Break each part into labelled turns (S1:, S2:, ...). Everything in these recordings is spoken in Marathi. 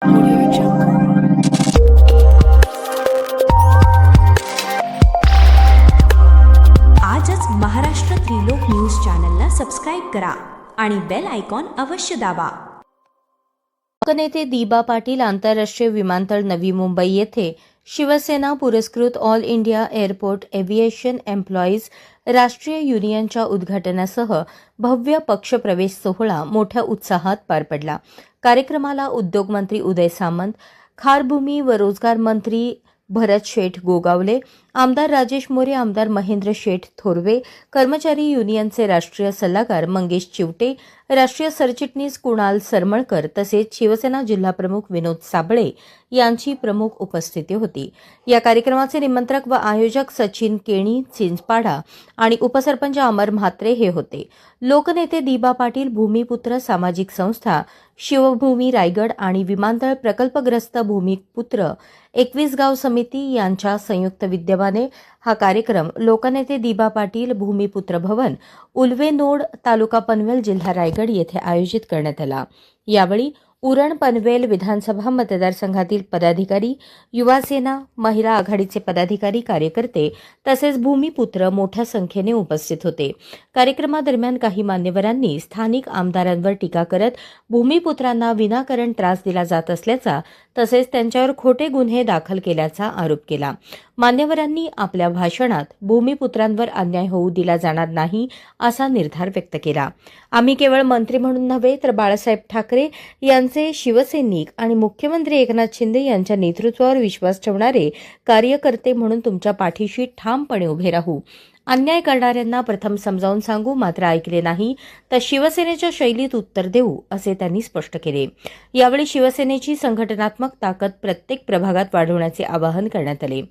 S1: Audio Jungle.
S2: आजच महाराष्ट्र त्रिलोक न्यूज चॅनलला सबस्क्राईब करा आणि बेल आयकॉन अवश्य दाबा.
S3: लोकनेते दिबा पाटील आंतरराष्ट्रीय विमानतळ नवी मुंबई येथे शिवसेना पुरस्कृत all India airport aviation employees राष्ट्रीय युनियनच्या उद्घाटनासह भव्य पक्षप्रवेश सोहळा मोठ्या उत्साहात पार पडला. कार्यक्रमाला उद्योगमंत्री उदय सामंत, खारभूमी व रोजगार मंत्री भरत शेठ गोगावले, आमदार राजेश मोरे, आमदार महेंद्र शेठ थोरवे, कर्मचारी युनियनचे राष्ट्रीय सल्लागार मंगेश चिवटे, राष्ट्रीय सरचिटणीस कुणाल सरमळकर तसेच शिवसेना जिल्हाप्रमुख विनोद साबळे यांची प्रमुख उपस्थिती होती. या कार्यक्रमाचे निमंत्रक व आयोजक सचिन केणी चिंचपाडा आणि उपसरपंच अमर म्हात्रे हे होते. लोकनेते दिबा पाटील, भूमिपुत्र सामाजिक संस्था शिवभूमी रायगड आणि विमानतळ प्रकल्पग्रस्त भूमिपुत्र 21 गाव समिती यांच्या संयुक्त विद्यमाने हा कार्यक्रम लोकनेते दिबा पाटील भूमिपुत्र भवन, उल्वे नोड, तालुका पनवेल, जिल्हा रायगड येथे आयोजित करण्यात आला. यावेळी उरण पनवेल विधानसभा मतदारसंघातील पदाधिकारी, युवा सेना, महिला आघाडीचे पदाधिकारी, कार्यकर्ते तसेच भूमिपुत्र मोठ्या संख्येने उपस्थित होते. कार्यक्रमादरम्यान काही मान्यवरांनी स्थानिक आमदारांवर टीका करत भूमिपुत्रांना विनाकारण त्रास दिला जात असल्याचा तसेच त्यांच्यावर खोटे गुन्हे दाखल केल्याचा आरोप केला. मान्यवरांनी आपल्या भाषणात भूमिपुत्रांवर अन्याय होऊ दिला जाणार नाही असा निर्धार व्यक्त केला. आम्ही केवळ मंत्री म्हणून नव्हे तर बाळासाहेब ठाकरे यांचे शिवसैनिक आणि मुख्यमंत्री एकनाथ शिंदे यांच्या नेतृत्वावर विश्वास ठेवणारे कार्यकर्ते म्हणून तुमच्या पाठीशी ठामपणे उभे राहू. अन्याय करणाऱ्यांना प्रथम समजावून सांगू, मात्र ऐकले नाही तर शिवसेनेच्या शैलीत उत्तर देऊ, असे त्यांनी स्पष्ट केले. यावेळी शिवसेनेची संघटनात्मक ताकद प्रत्येक प्रभागात वाढवण्याचे आवाहन करण्यात आले.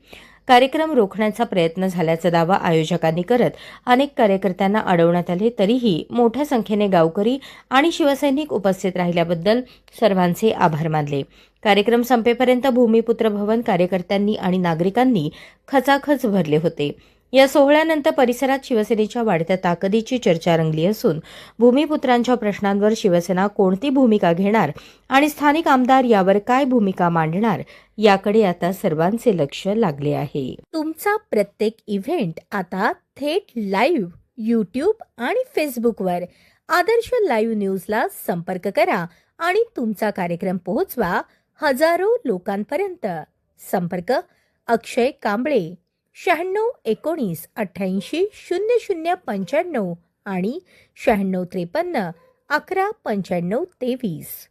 S3: कार्यक्रम रोखण्याचा प्रयत्न झाल्याचा दावा आयोजकांनी करत अनेक कार्यकर्त्यांना अडवण्यात आले. तरीही मोठ्या संख्येने गावकरी आणि शिवसैनिक उपस्थित राहिल्याबद्दल सर्वांचे आभार मानले. कार्यक्रम संपेपर्यंत भूमिपुत्र भवन कार्यकर्त्यांनी आणि नागरिकांनी खचाखच भरले होते. या सोहळ्यानंतर परिसरात शिवसेनेच्या वाढत्या ताकदीची चर्चा रंगली असून भूमिपुत्रांच्या प्रश्नांवर शिवसेना कोणती भूमिका घेणार आणि स्थानिक आमदार यावर काय भूमिका मांडणार याकडे आता सर्वांचे लक्ष लागले आहे. तुमचा प्रत्येक इव्हेंट आता थेट लाईव्ह यूट्यूब आणि फेसबुकवर आदर्श लाईव्ह न्यूजला संपर्क करा आणि तुमचा कार्यक्रम पोहोचवा हजारो लोकांपर्यंत. संपर्क अक्षय कांबळे 96 19 88 00 95 आणि 96 53 11 95 23.